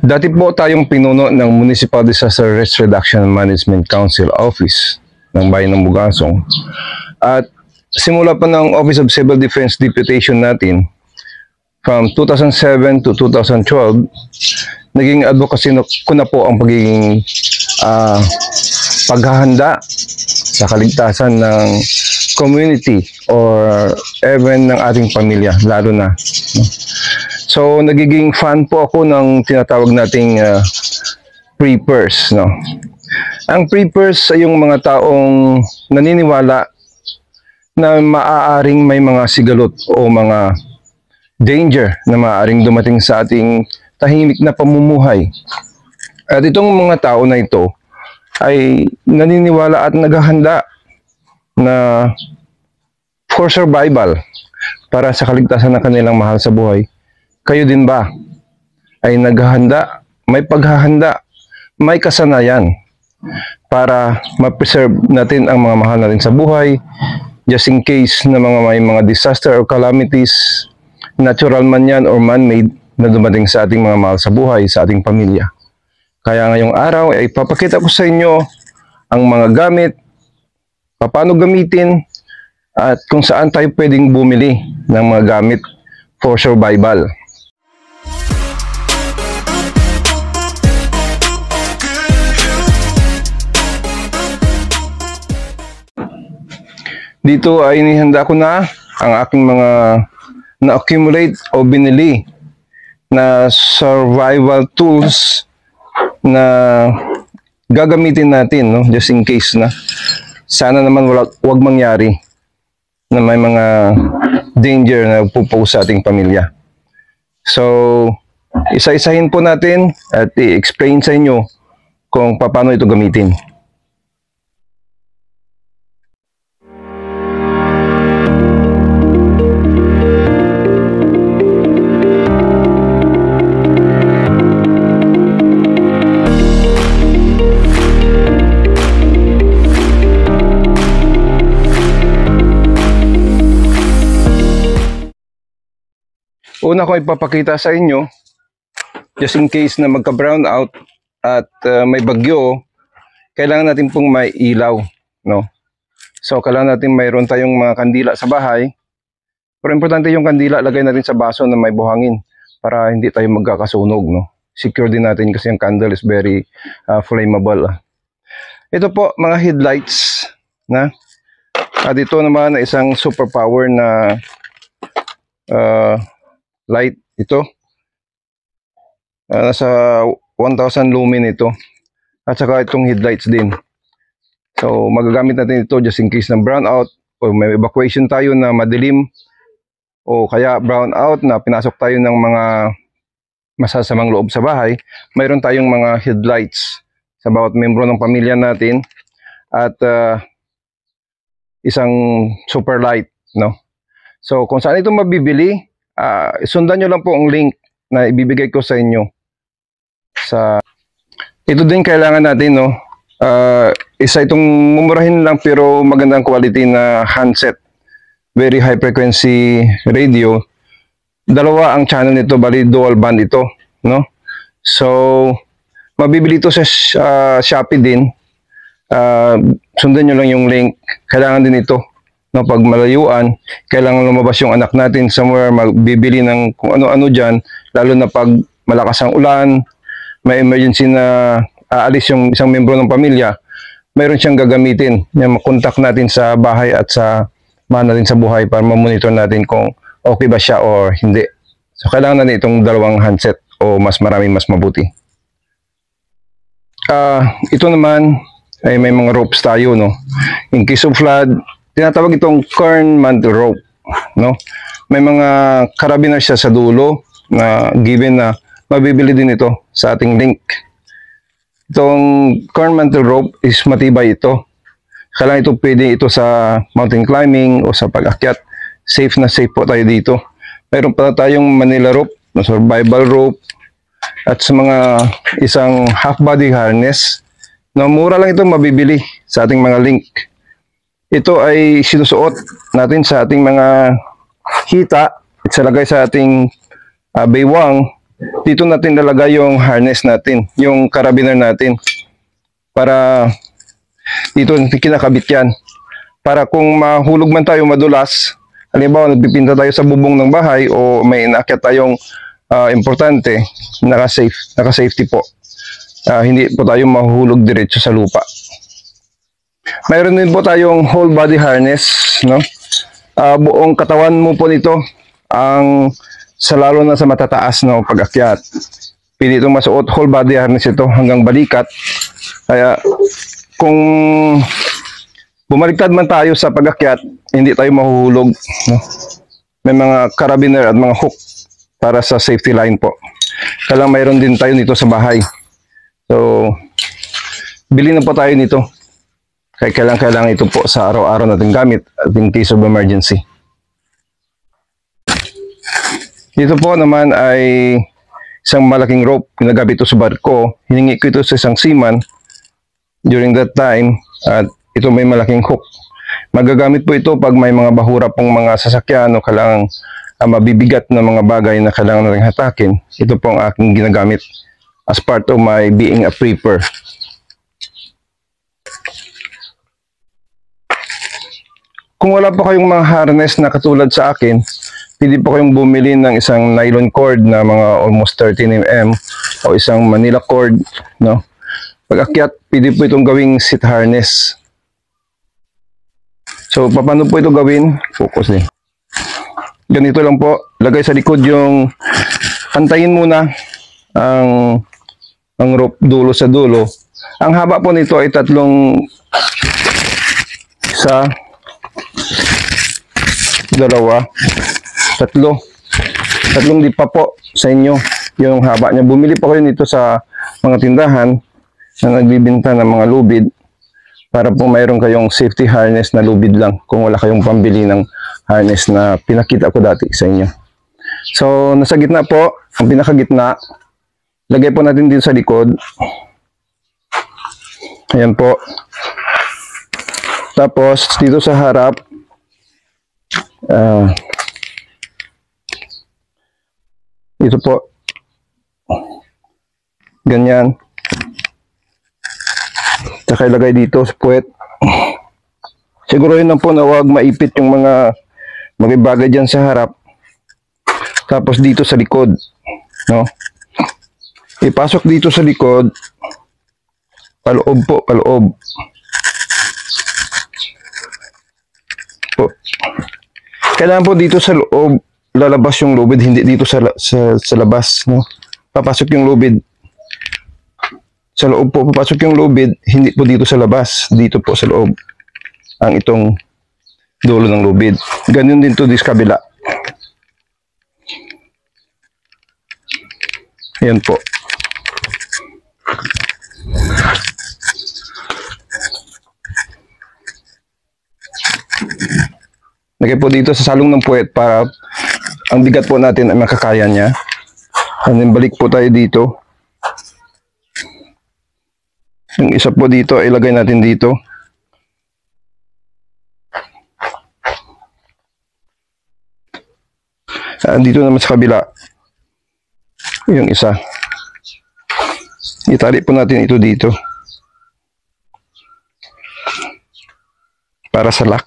Dati po tayong pinuno ng Municipal Disaster Risk Reduction and Management Council Office ng Bayan ng Bugasong. At simula pa ng Office of Civil Defense Deputation natin, from 2007 to 2012, naging advocacy ko na po ang pagiging paghahanda sa kaligtasan ng community or even ng ating pamilya, lalo na. So, nagiging fan po ako ng tinatawag nating preppers, no? Ang preppers ay yung mga taong naniniwala na maaaring may mga sigalot o mga danger na maaaring dumating sa ating tahimik na pamumuhay. At itong mga tao na ito ay naniniwala at naghahanda na for survival para sa kaligtasan ng kanilang mahal sa buhay. Kayo din ba ay naghahanda, may paghahanda, may kasanayan para ma-preserve natin ang mga mahal natin sa buhay just in case na may mga disaster or calamities, natural man yan or man-made, na dumating sa ating mga mahal sa buhay, sa ating pamilya. Kaya ngayong araw ay papakita ko sa inyo ang mga gamit, paano gamitin, at kung saan tayo pwedeng bumili ng mga gamit for survival. Dito ay inihanda ko na ang aking mga na-accumulate o binili na survival tools na gagamitin natin, no? Just in case na. Sana naman wag mangyari na may mga danger na pupose sa ating pamilya. So, isa-isahin po natin at i-explain sa inyo kung paano ito gamitin. Una ko ipapakita sa inyo, just in case na magka-brown out at may bagyo, kailangan natin pong may ilaw, no? So, kailangan natin mayroon tayong mga kandila sa bahay. Pero importante yung kandila, lagay natin sa baso na may buhangin para hindi tayo magkakasunog, no? Secure din natin kasi yung candle is very flammable. Ito po, mga headlights, na? At ito naman ay isang superpower na light. Ito nasa 1,000 lumen ito, at saka itong headlights din. So magagamit natin ito just in case ng brownout o may evacuation tayo na madilim, o kaya brownout na pinasok tayo ng mga masasamang loob sa bahay. Mayroon tayong mga headlights sa bawat membro ng pamilya natin at isang super light, no? So kung saan ito mabibili, sundan nyo lang po ang link na ibibigay ko sa inyo. Ito din kailangan natin, no? Isa itong mumurahin lang pero magandang quality na handset. Very high frequency radio. Dalawa ang channel nito, bali dual band ito, no? So mabibili ito sa Shopee din. Sundan nyo lang yung link. Kailangan din ito, no? Pag malayuan, kailangan lumabas yung anak natin somewhere, magbibili ng kung ano-ano dyan, lalo na pag malakas ang ulan, may emergency na aalis yung isang membro ng pamilya, mayroon siyang gagamitin. Makontak natin sa bahay at sa mahal natin sa buhay para ma-monitor natin kung okay ba siya or hindi. So kailangan natin itong dalawang handset o mas marami, mas mabuti. Ito naman ay may mga ropes tayo, no? In case of flood, tinatawag itong kern mantle rope, no? May mga carabiners siya sa dulo na given na mabibili din ito sa ating link. Itong kern mantle rope is matibay ito. Kailangan ito pwede ito sa mountain climbing o sa pag-akyat. Safe na safe po tayo dito. Mayroon pa tayong Manila rope, survival rope, at sa mga isang half body harness na mura lang ito mabibili sa ating mga link. Ito ay sinusuot natin sa ating mga hita at salagay sa ating baywang dito natin lalagay yung harness natin, yung carabiner natin. Para dito kinakabit yan. Para kung mahulog man tayo madulas, halimbawa nagpipinta tayo sa bubong ng bahay o may inaakyat tayong importante, naka-safety po. Hindi po tayo mahuhulog diretso sa lupa. Mayroon din po tayong whole body harness, no? Buong katawan mo po nito ang lalo na sa matataas na pag-akyat. Pili itong masuot, whole body harness ito hanggang balikat. Kaya kung bumaliktad man tayo sa pag-akyat, hindi tayo mahuhulog, no? May mga carabiner at mga hook para sa safety line po. Kaya mayroon din tayo nito sa bahay. So, bili na po tayo nito. Kaya kailangan ito po sa araw-araw natin gamit at in case of emergency. Dito po naman ay isang malaking rope. Ginagamit ito sa barko. Hiningi ko ito sa isang seaman during that time. At ito may malaking hook. Magagamit po ito pag may mga bahura pong mga sasakyan o kailangang mabibigat na mga bagay na kailangan natin hatakin. Ito po ang aking ginagamit as part of my being a prepper. Kung wala pa kayong mga harness na katulad sa akin, pwede po kayong bumili ng isang nylon cord na mga almost 13 mm o isang Manila cord, no? Pag akyat, pwede po itong gawing seat harness. So, paano po ito gawin? Focus din. Ganito lang po. Lagay sa likod yung, pantayin muna ang rope dulo sa dulo. Ang haba po nito ay tatlong lipa po sa inyo yung haba niya. Bumili po kayo nito sa mga tindahan na nagbibenta ng mga lubid para po mayroon kayong safety harness na lubid lang kung wala kayong pambili ng harness na pinakita ko dati sa inyo. So, nasa gitna po, ang pinakagitna, lagay po natin dito sa likod. Ayan po. Tapos, dito sa harap, ito po, ganyan. Saka ilagay dito sa puwet. Siguruhin lang po na huwag maipit yung mga bagay dyan sa harap. Tapos dito sa likod, no? Ipasok dito sa likod, paloob po, paloob. Po. Kailangan po dito sa loob lalabas yung lubid, hindi dito sa labas, no? Papasok yung lubid sa loob po, papasok yung lubid, hindi po dito sa labas, dito po sa loob ang itong dulo ng lubid. Ganun din to this kabila. Ayan po. Lagay po dito sa salong ng puwet para ang bigat po natin ay makakaya niya. And then balik po tayo dito. Yung isa po dito, ilagay natin dito. Dito naman sa kabila, yung isa. Itali po natin ito dito. Para sa lock.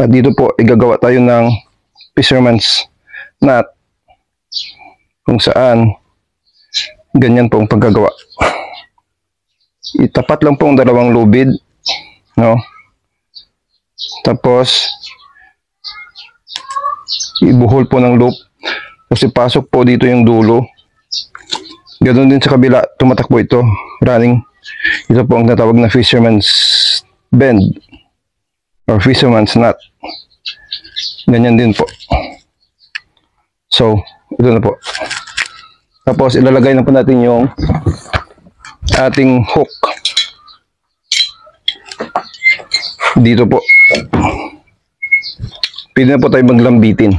Dito po, igagawa tayo ng fisherman's knot. Kung saan, ganyan po ang paggagawa. Itapat lang po ang dalawang lubid, no? Tapos ibuhol po ng loop. Tapos ipasok po dito yung dulo. Ganoon din sa kabila, tumatakbo ito, running. Ito po ang natawag na fisherman's bend or fisherman's knot. Ganyan din po. So, ito na po. Tapos ilalagay na po natin yung ating hook dito po. Pwede na po tayo maglambitin.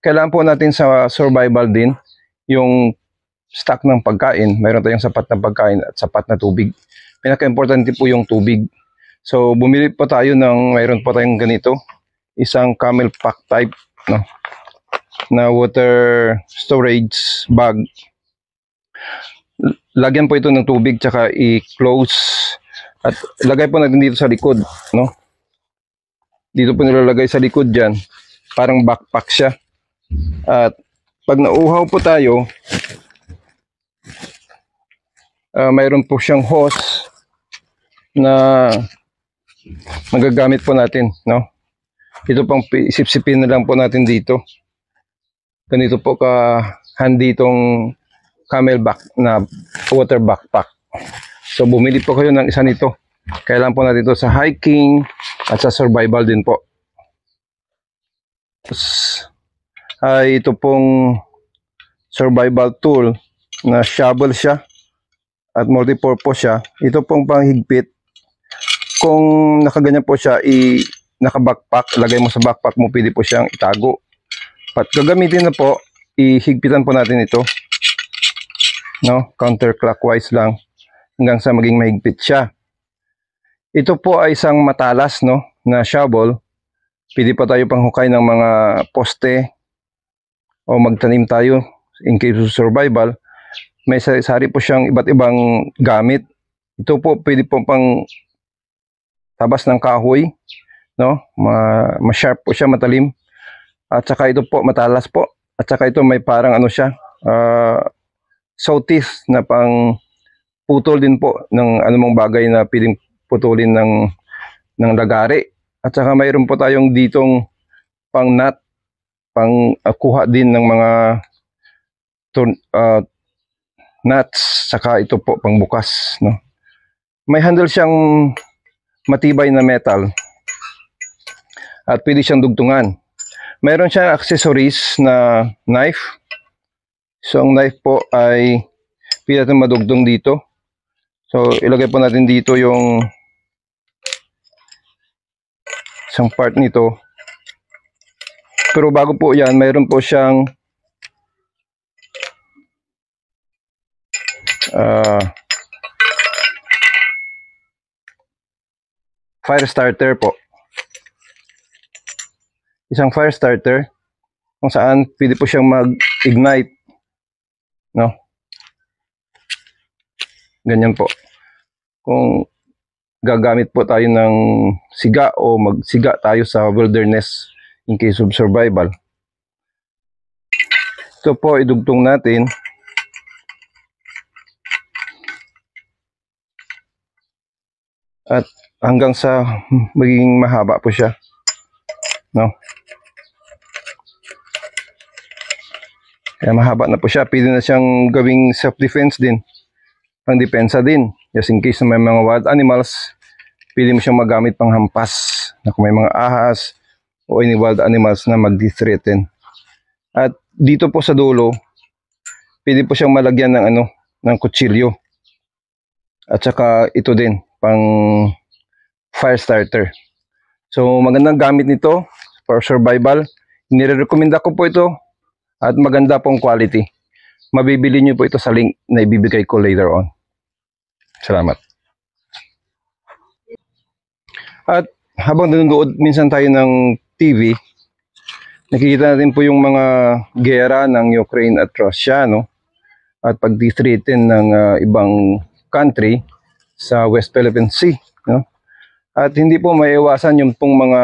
Kailangan po natin sa survival din yung stock ng pagkain. Mayroon tayong sapat na pagkain at sapat na tubig. Pinaka-importante po yung tubig. So bumili po tayo ng, mayroon po tayong ganito, isang camel pack type no, na water storage bag. Lagyan po ito ng tubig tsaka i-close at lagay po natin dito sa likod, no. Dito po nilalagay sa likod diyan, parang backpack siya. At pag nauuhaw po tayo, mayroon po siyang hose na magagamit po natin, no. Ito pang isip-sipin na lang po natin dito. Ganito po ka handy itong Camelback na water backpack. So bumili po kayo ng isa nito. Kailangan po natin ito sa hiking at sa survival din po. Ito pong survival tool na shovel siya at multi-purpose siya. Ito pong panghigpit. Kung nakaganyan po siya, naka-backpack, lagay mo sa backpack mo, pwede po siyang itago. At gagamitin na po, ihigpitan po natin ito, no, counterclockwise lang hanggang sa maging mahigpit siya. Ito po ay isang matalas, no, na shovel. Pwede pa tayo panghukay ng mga poste o magtanim tayo in case of survival. May sari po siyang iba't ibang gamit. Ito po pwede po pang tabas ng kahoy, no, ma-sharp po siya, matalim. At saka ito po matalas po. At saka ito may parang ano siya, saw teeth na pang putol din po ng anumang bagay na pwedeng putulin ng lagari. At saka mayroon po tayong ditong pang nut, pang kuha din ng mga nuts. Saka ito po pang bukas, no. May handle siyang matibay na metal at pwede siyang dugtungan. Mayroon siyang accessories na knife. So ang knife po ay pwede natin madugtong dito. So ilagay po natin dito yung isang part nito. Pero bago po yan, mayroon po siyang fire starter po. Isang fire starter kung saan pwede po siyang mag-ignite, no? Ganyan po. Kung gagamit po tayo ng siga o magsiga tayo sa wilderness in case of survival. Ito po idugtong natin. At hanggang sa magiging mahaba po siya, no? Kaya mahaba na po siya. Pwede na siyang gawing self-defense din. Pang depensa din. Just in case na may mga wild animals, pwede mo siyang magamit pang hampas. Na kung may mga ahas o any wild animals na mag-threaten. At dito po sa dulo, pwede po siyang malagyan ng ng kutsilyo. At saka ito din, pang fire starter. So magandang gamit nito for survival. Nire-recommenda ko po ito at maganda pong quality. Mabibili nyo po ito sa link na ibibigay ko later on. Salamat. At habang nanonood minsan tayo ng TV, nakikita natin po yung mga gera ng Ukraine at Russia, no? At pag-threaten ng ibang country sa West Philippine Sea, no? At hindi po maiiwasan yung pong mga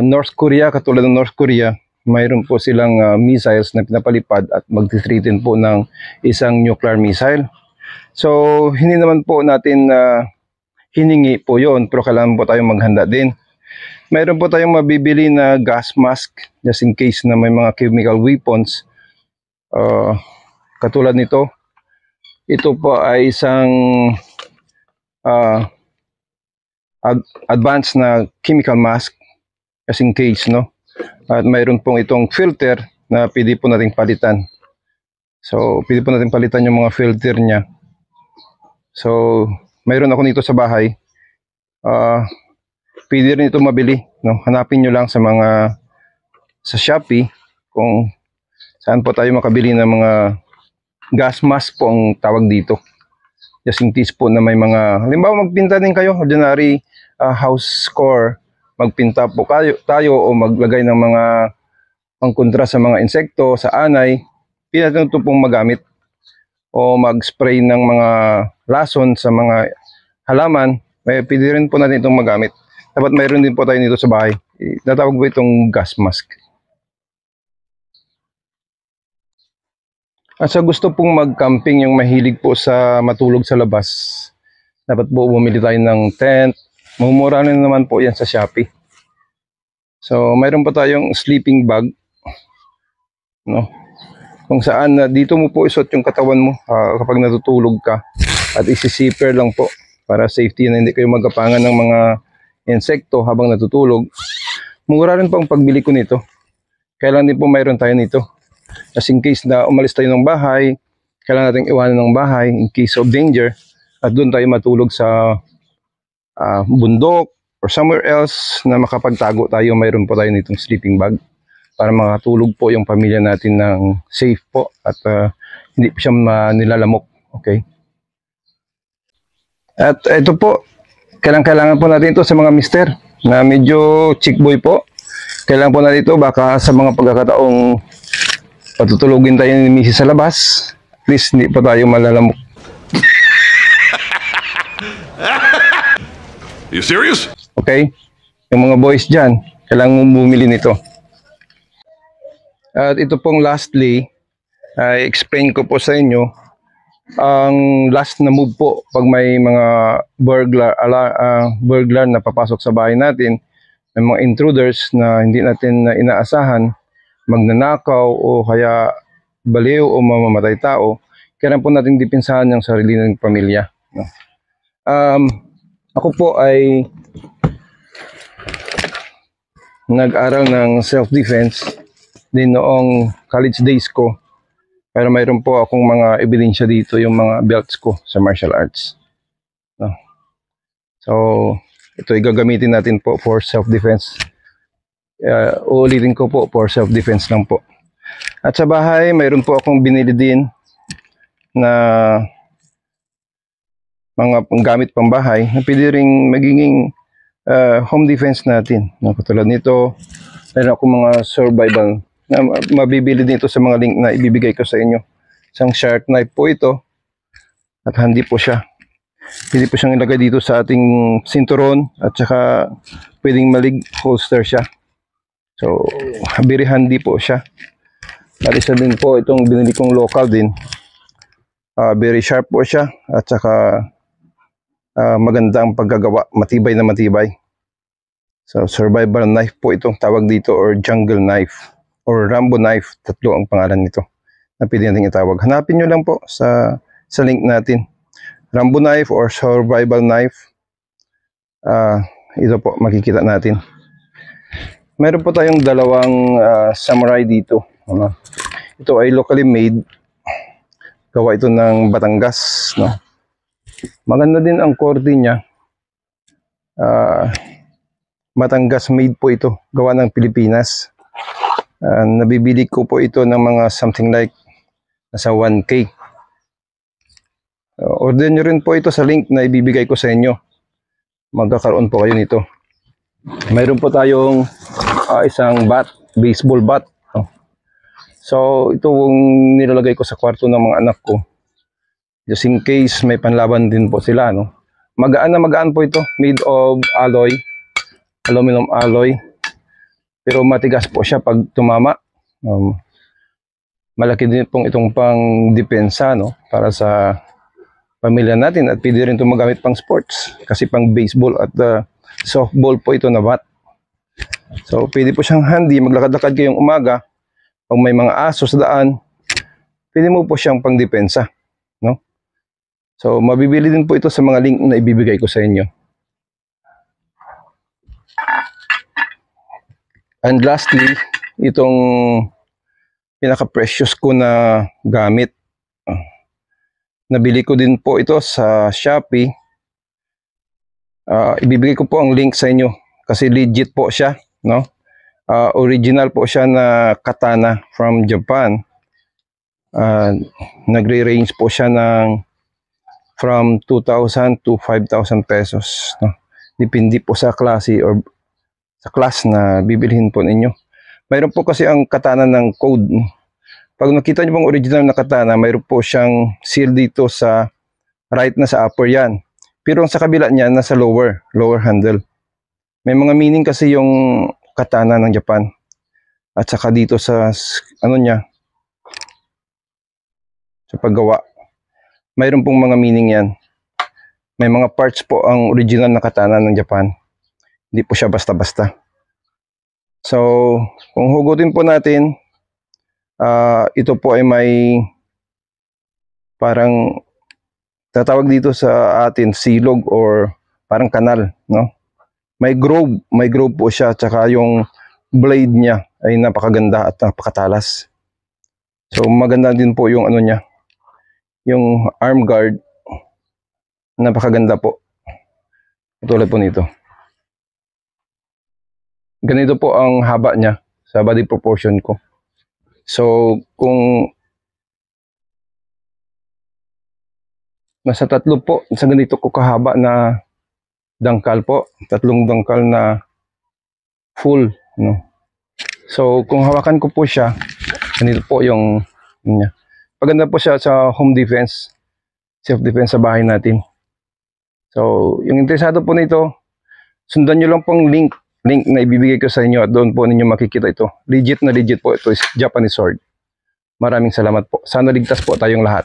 North Korea, katulad ng North Korea, mayroon po silang missiles na pinapalipad at mag-threaten po ng isang nuclear missile. So hindi naman po natin hiningi po yon, pero kailangan po tayong maghanda din. Mayroon po tayong mabibili na gas mask just in case na may mga chemical weapons. Katulad nito, ito po ay isang advanced na chemical mask just in case, no? At mayroon pong itong filter na pwede po nating palitan. So pwede po nating palitan yung mga filter niya. So mayroon ako nito sa bahay. Pwede rin ito mabili, no? Hanapin nyo lang sa Shopee kung saan po tayo makabili ng mga gas mask po ang tawag dito. Just in case po na may mga, halimbawa magpinta din kayo, ordinary house score magpinta po tayo o maglagay ng mga pangkontra sa mga insekto, sa anay, pwede natin ito pong magamit o mag-spray ng mga lason sa mga halaman, pwede rin po natin itong magamit. Dapat mayroon din po tayo dito sa bahay. Natawag po itong gas mask. At sa gusto pong mag-camping, yung mahilig po sa matulog sa labas, dapat po bumili tayo ng tent. Mumura na naman po yan sa Shopee. So, mayroon pa tayong sleeping bag, no? Kung saan dito mo po isuot yung katawan mo kapag natutulog ka, at isi-zipper lang po para safety na hindi kayo magapangan ng mga insekto habang natutulog. Mura rin po ang pagbili ko nito. Kailan din po mayroon tayo nito. As in case na umalis tayo ng bahay, kailangan natin iwanan ng bahay in case of danger, at doon tayo matulog sa bundok or somewhere else na makapagtago tayo. Mayroon po tayo nitong sleeping bag para makatulog po yung pamilya natin ng safe po at hindi po siya nilalamok. Okay? At ito po, kailangan po natin ito sa mga mister na medyo chick boy po. Kailangan po natin ito baka sa mga pagkakataong patutulugin tayo ni Mrs. sa labas, at least hindi pa tayo malalamok. You serious? Okay? Yung mga boys dyan, kailangan mong bumili nito. At ito pong lastly, explain ko po sa inyo ang last na move po pag may mga burglar na papasok sa bahay natin, may mga intruders na hindi natin inaasahan, magnanakaw o kaya baliw o mamamatay tao, kailangan po natin depensahan yung sarili ng pamilya. No? Ako po ay nag-aral ng self-defense din noong college days ko. Pero mayroon po akong mga ebidensya dito, yung mga belts ko sa martial arts. No? So, ito ay gagamitin natin po for self-defense. Uulitin ko po for self-defense lang po. At sa bahay, mayroon po akong binili din na mga panggamit pang bahay na pwede ring magiging home defense natin. No? Katulad nito, mayroon akong mga survival na mabibili dito sa mga link na ibibigay ko sa inyo. Isang shark knife po ito at handy po siya. Pwede po siyang ilagay dito sa ating sinturon at saka pwedeng malig holster siya. So, very handy po siya. At isa din po itong binili kong local din. Very sharp po siya at saka maganda ang paggagawa. Matibay na matibay. So, survival knife po itong tawag dito or jungle knife or Rambo knife. Tatlo ang pangalan nito na pwede natin itawag. Hanapin nyo lang po sa link natin. Rambo knife or survival knife. Ito po makikita natin. Meron po tayong dalawang samurai dito. Ito ay locally made. Gawa ito ng Batangas. No? Maganda din ang korte niya. Batangas made po ito. Gawa ng Pilipinas. Nabibili ko po ito ng mga something like nasa 1K. Order nyo rin po ito sa link na ibibigay ko sa inyo. Magkakaroon po kayo nito. Mayroon po tayong isang bat, baseball bat. So ito yung nilalagay ko sa kwarto ng mga anak ko. Just in case may panlaban din po sila. No? Magaan na magaan po ito. Made of alloy. Aluminum alloy. Pero matigas po siya pag tumama. Malaki din pong itong pang depensa, no? Para sa pamilya natin. At pwede rin itong magamit pang sports. Kasi pang baseball at softball po ito na bat. So pwede po siyang handy. Maglakad-lakad kayong umaga. Pag may mga aso sa daan, pwede mo po siyang pang depensa. No? So mabibili din po ito sa mga link na ibibigay ko sa inyo. And lastly, itong pinaka-precious ko na gamit. Nabili ko din po ito sa Shopee. Ibibigay ko po ang link sa inyo kasi legit po siya, no? Original po siya na katana from Japan. Nagre-range po siya ng from 2,000 to 5,000 pesos, no? Depende po sa klase or sa class na bibilhin po ninyo. Mayroon po kasi ang katana ng code. Pag nakita nyo pong original na katana, mayroon po siyang seal dito sa right na sa upper yan. Pero sa kabila niya, nasa lower handle. May mga meaning kasi yung katana ng Japan. At saka dito sa ano niya, sa paggawa. Mayroon pong mga meaning yan. May mga parts po ang original na katana ng Japan. Hindi po siya basta-basta. So, kung hugutin po natin, ito po ay may parang tatawag dito sa atin silog or parang kanal, no? May groove po siya, tsaka yung blade niya ay napakaganda at napakatalas. So maganda din po yung ano niya, yung arm guard, napakaganda po. Tulad po nito. Ganito po ang haba niya sa body proportion ko. So kung nasa tatlo po, sa ganito ko kahaba na dangkal po, tatlong dangkal na full, no? So kung hawakan ko po siya, ganito po yung niya. Paganda po siya sa home defense, self-defense sa bahay natin. So yung interesado po nito, sundan nyo lang pong link na ibibigay ko sa inyo at doon po ninyo makikita ito. Legit na legit po ito is Japanese sword. Maraming salamat po. Sana ligtas po tayong lahat.